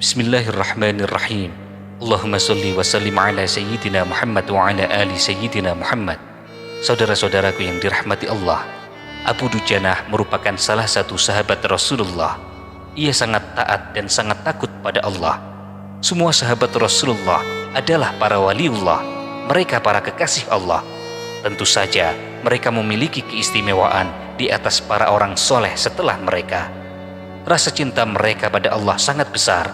Bismillahirrahmanirrahim. Allahumma salli wa sallim ala Sayyidina Muhammad wa ala ali Sayyidina Muhammad. Saudara-saudaraku yang dirahmati Allah, Abu Dujanah merupakan salah satu sahabat Rasulullah. Ia sangat taat dan sangat takut pada Allah. Semua sahabat Rasulullah adalah para waliullah. Mereka para kekasih Allah. Tentu saja mereka memiliki keistimewaan di atas para orang soleh setelah mereka. Rasa cinta mereka pada Allah sangat besar.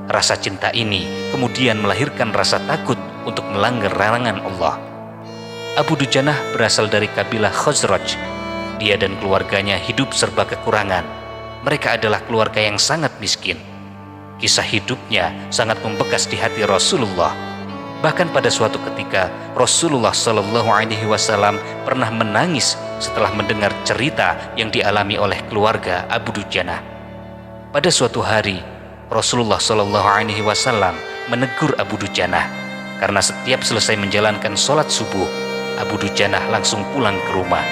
Rasa cinta ini kemudian melahirkan rasa takut untuk melanggar larangan Allah. Abu Dujanah berasal dari kabilah Khazraj. Dia dan keluarganya hidup serba kekurangan. Mereka adalah keluarga yang sangat miskin. Kisah hidupnya sangat membekas di hati Rasulullah. Bahkan pada suatu ketika Rasulullah SAW pernah menangis setelah mendengar cerita yang dialami oleh keluarga Abu Dujanah. Pada suatu hari Rasulullah SAW menegur Abu Dujanah karena setiap selesai menjalankan sholat subuh, Abu Dujanah langsung pulang ke rumah.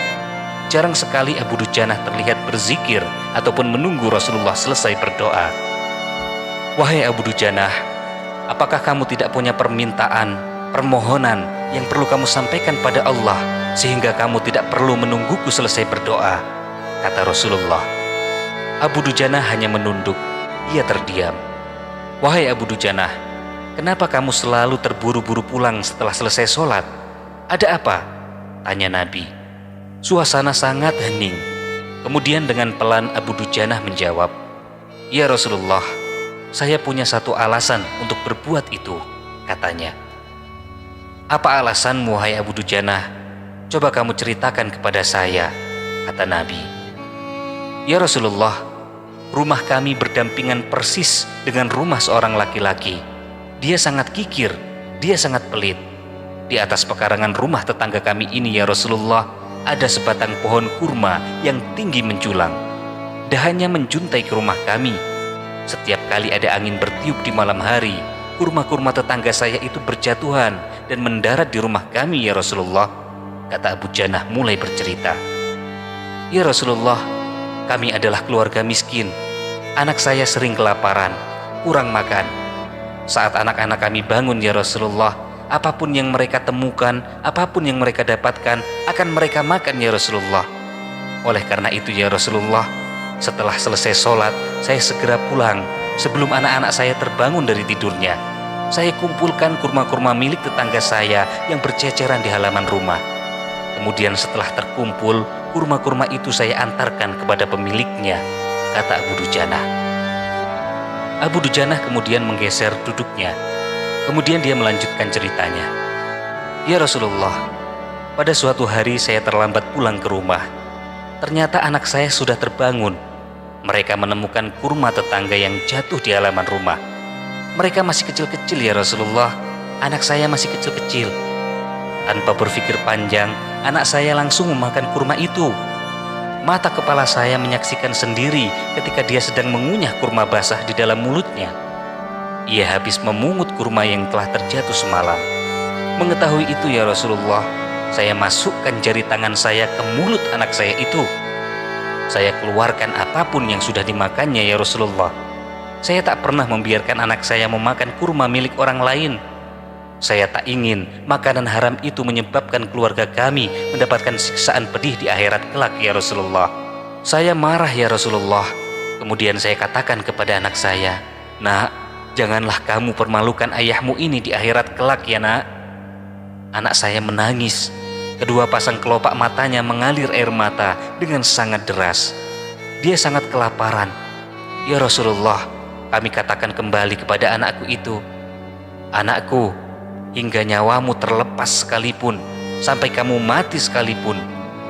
Jarang sekali Abu Dujanah terlihat berzikir ataupun menunggu Rasulullah selesai berdoa. Wahai Abu Dujanah, apakah kamu tidak punya permintaan, permohonan yang perlu kamu sampaikan pada Allah sehingga kamu tidak perlu menungguku selesai berdoa? Kata Rasulullah. Abu Dujanah hanya menunduk. Ia terdiam. Wahai Abu Dujanah, kenapa kamu selalu terburu-buru pulang setelah selesai sholat? Ada apa? Tanya Nabi. Suasana sangat hening. Kemudian dengan pelan Abu Dujanah menjawab, Ya Rasulullah, saya punya satu alasan untuk berbuat itu, katanya. Apa alasanmu, wahai Abu Dujanah? Coba kamu ceritakan kepada saya, kata Nabi. Ya Rasulullah, rumah kami berdampingan persis dengan rumah seorang laki-laki. Dia sangat kikir, dia sangat pelit. Di atas pekarangan rumah tetangga kami ini, ya Rasulullah, ada sebatang pohon kurma yang tinggi menjulang. Dahannya menjuntai ke rumah kami. Setiap kali ada angin bertiup di malam hari, kurma-kurma tetangga saya itu berjatuhan dan mendarat di rumah kami, ya Rasulullah, kata Abu Dujanah mulai bercerita. Ya Rasulullah, kami adalah keluarga miskin. Anak saya sering kelaparan, kurang makan. Saat anak-anak kami bangun, ya Rasulullah, apapun yang mereka temukan, apapun yang mereka dapatkan, akan mereka makan, ya Rasulullah. Oleh karena itu, ya Rasulullah, setelah selesai sholat, saya segera pulang sebelum anak-anak saya terbangun dari tidurnya. Saya kumpulkan kurma-kurma milik tetangga saya yang berceceran di halaman rumah. Kemudian setelah terkumpul, kurma-kurma itu saya antarkan kepada pemiliknya, kata Abu Dujanah. Abu Dujanah kemudian menggeser duduknya. Kemudian dia melanjutkan ceritanya. Ya Rasulullah, pada suatu hari saya terlambat pulang ke rumah. Ternyata anak saya sudah terbangun. Mereka menemukan kurma tetangga yang jatuh di halaman rumah. Mereka masih kecil-kecil, ya Rasulullah. Anak saya masih kecil-kecil. Tanpa berpikir panjang, anak saya langsung memakan kurma itu. Mata kepala saya menyaksikan sendiri ketika dia sedang mengunyah kurma basah di dalam mulutnya. Ia habis memungut kurma yang telah terjatuh semalam. Mengetahui itu, ya Rasulullah, saya masukkan jari tangan saya ke mulut anak saya itu. Saya keluarkan apapun yang sudah dimakannya, ya Rasulullah. Saya tak pernah membiarkan anak saya memakan kurma milik orang lain. Saya tak ingin makanan haram itu menyebabkan keluarga kami mendapatkan siksaan pedih di akhirat kelak, ya Rasulullah. Saya marah, ya Rasulullah. Kemudian saya katakan kepada anak saya, Nak, janganlah kamu permalukan ayahmu ini di akhirat kelak, ya nak. Anak saya menangis. Kedua pasang kelopak matanya mengalir air mata dengan sangat deras. Dia sangat kelaparan. Ya Rasulullah, kami katakan kembali kepada anakku itu, Anakku, hingga nyawamu terlepas sekalipun, sampai kamu mati sekalipun,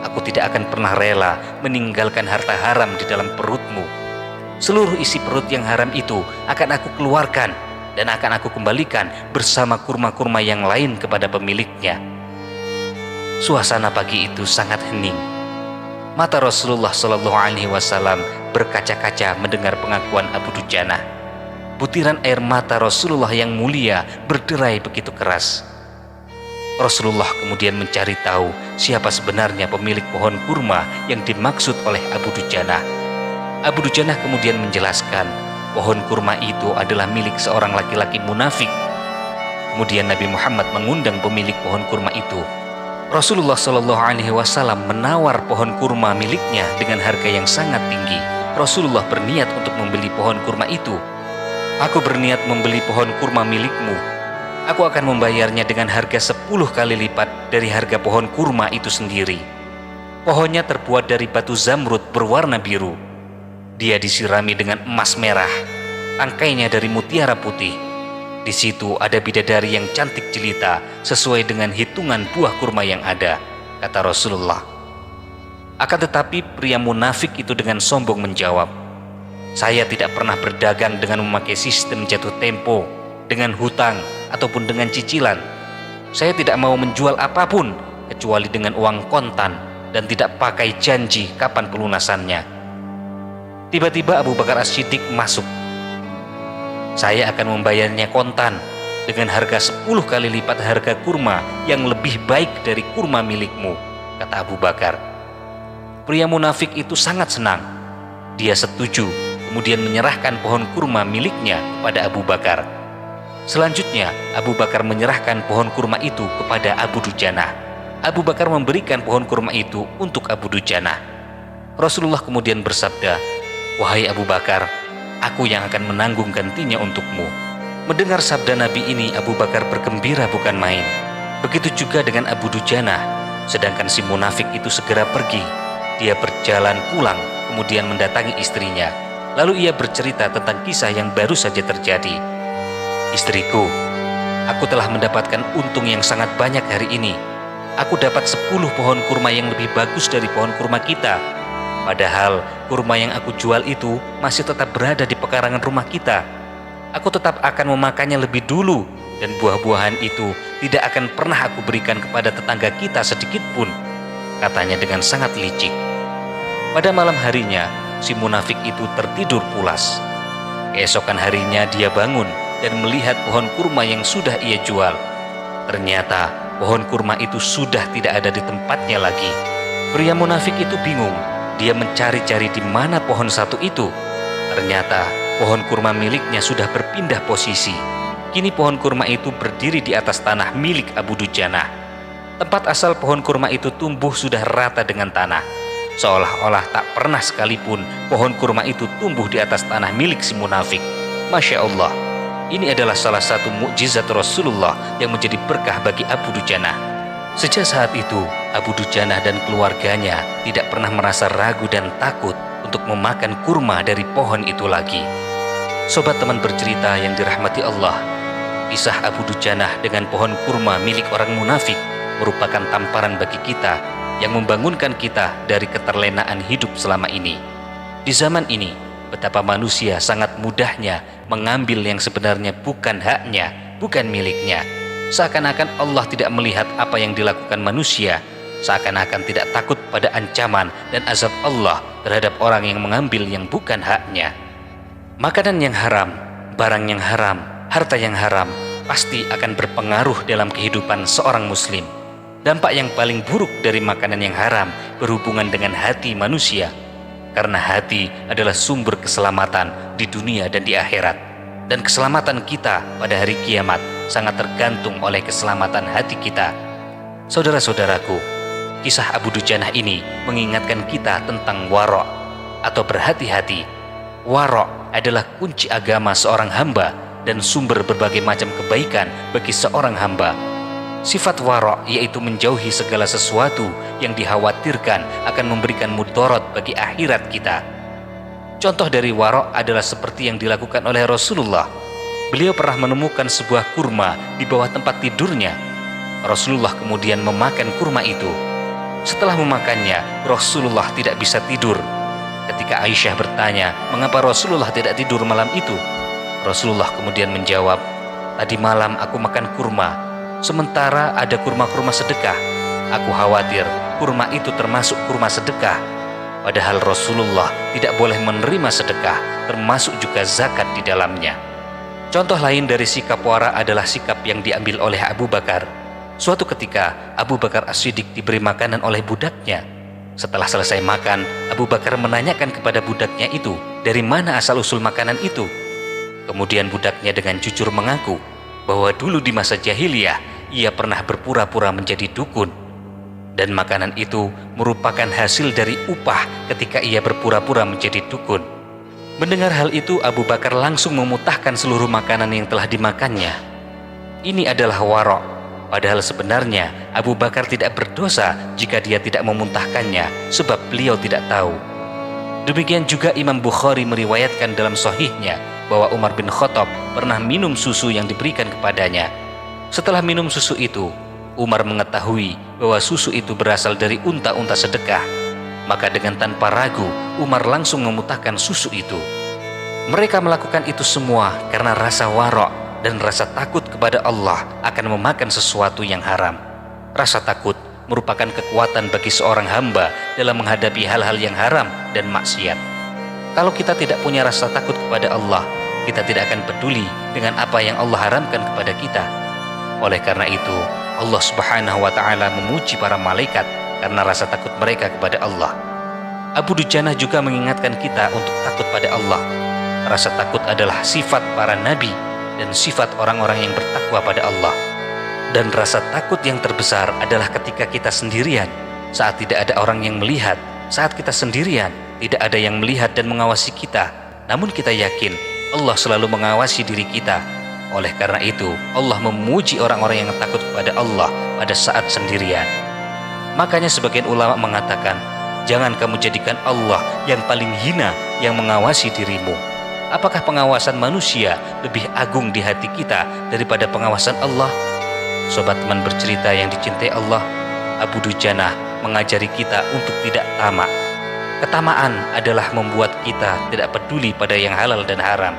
aku tidak akan pernah rela meninggalkan harta haram di dalam perutmu. Seluruh isi perut yang haram itu akan aku keluarkan dan akan aku kembalikan bersama kurma-kurma yang lain kepada pemiliknya. Suasana pagi itu sangat hening. Mata Rasulullah SAW berkaca-kaca mendengar pengakuan Abu Dujanah. Butiran air mata Rasulullah yang mulia berderai begitu keras. Rasulullah kemudian mencari tahu siapa sebenarnya pemilik pohon kurma yang dimaksud oleh Abu Dujanah. Abu Dujanah kemudian menjelaskan pohon kurma itu adalah milik seorang laki-laki munafik. Kemudian Nabi Muhammad mengundang pemilik pohon kurma itu. Rasulullah Shallallahu Alaihi Wasallam menawar pohon kurma miliknya dengan harga yang sangat tinggi. Rasulullah berniat untuk membeli pohon kurma itu. Aku berniat membeli pohon kurma milikmu. Aku akan membayarnya dengan harga 10 kali lipat dari harga pohon kurma itu sendiri. Pohonnya terbuat dari batu zamrud berwarna biru. Dia disirami dengan emas merah, tangkainya dari mutiara putih. Di situ ada bidadari yang cantik jelita sesuai dengan hitungan buah kurma yang ada, kata Rasulullah. Akan tetapi pria munafik itu dengan sombong menjawab, saya tidak pernah berdagang dengan memakai sistem jatuh tempo, dengan hutang, ataupun dengan cicilan. Saya tidak mau menjual apapun kecuali dengan uang kontan dan tidak pakai janji kapan pelunasannya. Tiba-tiba Abu Bakar As-Siddiq masuk. Saya akan membayarnya kontan dengan harga 10 kali lipat harga kurma yang lebih baik dari kurma milikmu, kata Abu Bakar. Pria munafik itu sangat senang. Dia setuju, kemudian menyerahkan pohon kurma miliknya kepada Abu Bakar. Selanjutnya, Abu Bakar menyerahkan pohon kurma itu kepada Abu Dujanah. Abu Bakar memberikan pohon kurma itu untuk Abu Dujanah. Rasulullah kemudian bersabda, wahai Abu Bakar, aku yang akan menanggung gantinya untukmu. Mendengar sabda Nabi ini, Abu Bakar bergembira bukan main. Begitu juga dengan Abu Dujanah. Sedangkan si munafik itu segera pergi. Dia berjalan pulang, kemudian mendatangi istrinya. Lalu ia bercerita tentang kisah yang baru saja terjadi. Istriku, aku telah mendapatkan untung yang sangat banyak hari ini. Aku dapat 10 pohon kurma yang lebih bagus dari pohon kurma kita. Padahal kurma yang aku jual itu masih tetap berada di pekarangan rumah kita. Aku tetap akan memakannya lebih dulu, dan buah-buahan itu tidak akan pernah aku berikan kepada tetangga kita sedikit pun, katanya dengan sangat licik. Pada malam harinya, si munafik itu tertidur pulas. Keesokan harinya dia bangun dan melihat pohon kurma yang sudah ia jual. Ternyata pohon kurma itu sudah tidak ada di tempatnya lagi. Pria munafik itu bingung. Dia mencari-cari di mana pohon satu itu. Ternyata pohon kurma miliknya sudah berpindah posisi. Kini pohon kurma itu berdiri di atas tanah milik Abu Dujanah. Tempat asal pohon kurma itu tumbuh sudah rata dengan tanah. Seolah-olah tak pernah sekalipun pohon kurma itu tumbuh di atas tanah milik si munafik. Masya Allah. Ini adalah salah satu mukjizat Rasulullah yang menjadi berkah bagi Abu Dujanah. Sejak saat itu, Abu Dujanah dan keluarganya tidak pernah merasa ragu dan takut untuk memakan kurma dari pohon itu lagi. Sobat teman bercerita yang dirahmati Allah, kisah Abu Dujanah dengan pohon kurma milik orang munafik merupakan tamparan bagi kita yang membangunkan kita dari keterlenaan hidup selama ini. Di zaman ini, betapa manusia sangat mudahnya mengambil yang sebenarnya bukan haknya, bukan miliknya. Seakan-akan Allah tidak melihat apa yang dilakukan manusia, seakan-akan tidak takut pada ancaman dan azab Allah terhadap orang yang mengambil yang bukan haknya. Makanan yang haram, barang yang haram, harta yang haram pasti akan berpengaruh dalam kehidupan seorang muslim. Dampak yang paling buruk dari makanan yang haram berhubungan dengan hati manusia. Karena hati adalah sumber keselamatan di dunia dan di akhirat. Dan keselamatan kita pada hari kiamat sangat tergantung oleh keselamatan hati kita. Saudara-saudaraku, kisah Abu Dujanah ini mengingatkan kita tentang waro' atau berhati-hati. Waro' adalah kunci agama seorang hamba dan sumber berbagai macam kebaikan bagi seorang hamba. Sifat waro' yaitu menjauhi segala sesuatu yang dikhawatirkan akan memberikan mudarat bagi akhirat kita. Contoh dari waro' adalah seperti yang dilakukan oleh Rasulullah. Beliau pernah menemukan sebuah kurma di bawah tempat tidurnya. Rasulullah kemudian memakan kurma itu. Setelah memakannya, Rasulullah tidak bisa tidur. Ketika Aisyah bertanya, mengapa Rasulullah tidak tidur malam itu? Rasulullah kemudian menjawab, tadi malam aku makan kurma, sementara ada kurma-kurma sedekah. Aku khawatir kurma itu termasuk kurma sedekah. Padahal Rasulullah tidak boleh menerima sedekah, termasuk juga zakat di dalamnya. Contoh lain dari sikap wara adalah sikap yang diambil oleh Abu Bakar. Suatu ketika, Abu Bakar As-Siddiq diberi makanan oleh budaknya. Setelah selesai makan, Abu Bakar menanyakan kepada budaknya itu, dari mana asal-usul makanan itu? Kemudian budaknya dengan jujur mengaku bahwa dulu di masa jahiliyah ia pernah berpura-pura menjadi dukun, dan makanan itu merupakan hasil dari upah ketika ia berpura-pura menjadi dukun. Mendengar hal itu, Abu Bakar langsung memutahkan seluruh makanan yang telah dimakannya. Ini adalah warok, padahal sebenarnya Abu Bakar tidak berdosa jika dia tidak memuntahkannya, sebab beliau tidak tahu. Demikian juga Imam Bukhari meriwayatkan dalam sahihnya bahwa Umar bin Khattab pernah minum susu yang diberikan kepadanya. Setelah minum susu itu, Umar mengetahui bahwa susu itu berasal dari unta-unta sedekah. Maka dengan tanpa ragu, Umar langsung memutahkan susu itu. Mereka melakukan itu semua karena rasa warok dan rasa takut kepada Allah akan memakan sesuatu yang haram. Rasa takut merupakan kekuatan bagi seorang hamba dalam menghadapi hal-hal yang haram dan maksiat. Kalau kita tidak punya rasa takut kepada Allah, kita tidak akan peduli dengan apa yang Allah haramkan kepada kita. Oleh karena itu, Allah Subhanahu wa Ta'ala memuji para malaikat karena rasa takut mereka kepada Allah. Abu Dujanah juga mengingatkan kita untuk takut pada Allah. Rasa takut adalah sifat para nabi dan sifat orang-orang yang bertakwa pada Allah. Dan rasa takut yang terbesar adalah ketika kita sendirian, saat tidak ada orang yang melihat, saat kita sendirian, tidak ada yang melihat dan mengawasi kita, namun kita yakin Allah selalu mengawasi diri kita. Oleh karena itu, Allah memuji orang-orang yang takut kepada Allah pada saat sendirian. Makanya sebagian ulama mengatakan, jangan kamu jadikan Allah yang paling hina yang mengawasi dirimu. Apakah pengawasan manusia lebih agung di hati kita daripada pengawasan Allah? Sobat teman bercerita yang dicintai Allah, Abu Dujanah mengajari kita untuk tidak tamak. Ketamaan adalah membuat kita tidak peduli pada yang halal dan haram.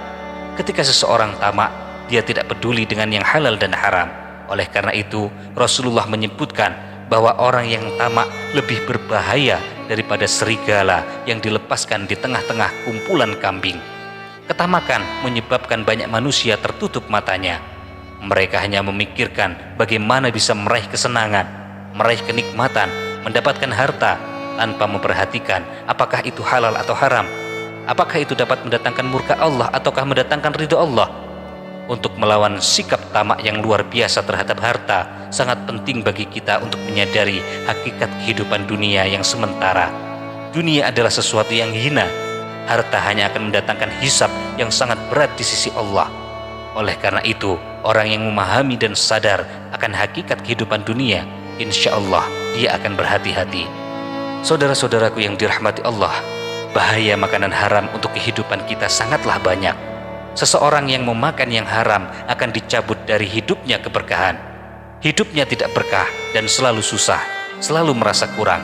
Ketika seseorang tamak, dia tidak peduli dengan yang halal dan haram. Oleh karena itu, Rasulullah menyebutkan bahwa orang yang tamak lebih berbahaya daripada serigala yang dilepaskan di tengah-tengah kumpulan kambing. Ketamakan menyebabkan banyak manusia tertutup matanya. Mereka hanya memikirkan bagaimana bisa meraih kesenangan, meraih kenikmatan, mendapatkan harta, tanpa memperhatikan apakah itu halal atau haram, apakah itu dapat mendatangkan murka Allah ataukah mendatangkan ridho Allah. Untuk melawan sikap tamak yang luar biasa terhadap harta, sangat penting bagi kita untuk menyadari hakikat kehidupan dunia yang sementara. Dunia adalah sesuatu yang hina. Harta hanya akan mendatangkan hisab yang sangat berat di sisi Allah. Oleh karena itu, orang yang memahami dan sadar akan hakikat kehidupan dunia, insya Allah dia akan berhati-hati. Saudara-saudaraku yang dirahmati Allah, bahaya makanan haram untuk kehidupan kita sangatlah banyak. Seseorang yang memakan yang haram akan dicabut dari hidupnya keberkahan. Hidupnya tidak berkah dan selalu susah, selalu merasa kurang.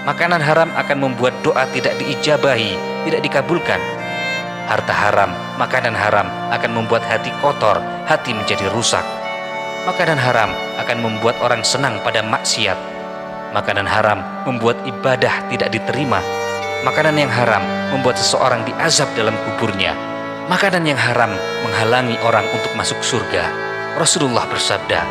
Makanan haram akan membuat doa tidak diijabahi, tidak dikabulkan. Harta haram, makanan haram akan membuat hati kotor, hati menjadi rusak. Makanan haram akan membuat orang senang pada maksiat. Makanan haram membuat ibadah tidak diterima. Makanan yang haram membuat seseorang diazab dalam kuburnya. Makanan yang haram menghalangi orang untuk masuk surga. Rasulullah bersabda,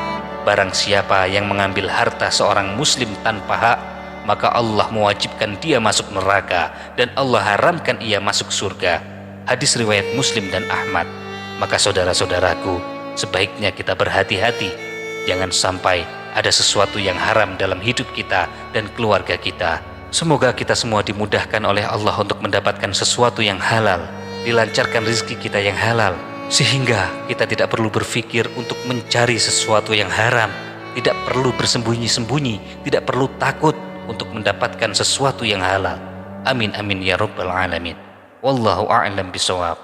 barang siapa yang mengambil harta seorang muslim tanpa hak, maka Allah mewajibkan dia masuk neraka dan Allah haramkan ia masuk surga. Hadis riwayat Muslim dan Ahmad. Maka saudara-saudaraku, sebaiknya kita berhati-hati. Jangan sampai ada sesuatu yang haram dalam hidup kita dan keluarga kita. Semoga kita semua dimudahkan oleh Allah untuk mendapatkan sesuatu yang halal, dilancarkan rezeki kita yang halal, sehingga kita tidak perlu berpikir untuk mencari sesuatu yang haram, tidak perlu bersembunyi-sembunyi, tidak perlu takut untuk mendapatkan sesuatu yang halal. Amin amin ya rabbal alamin. Wallahu a'lam bishawab.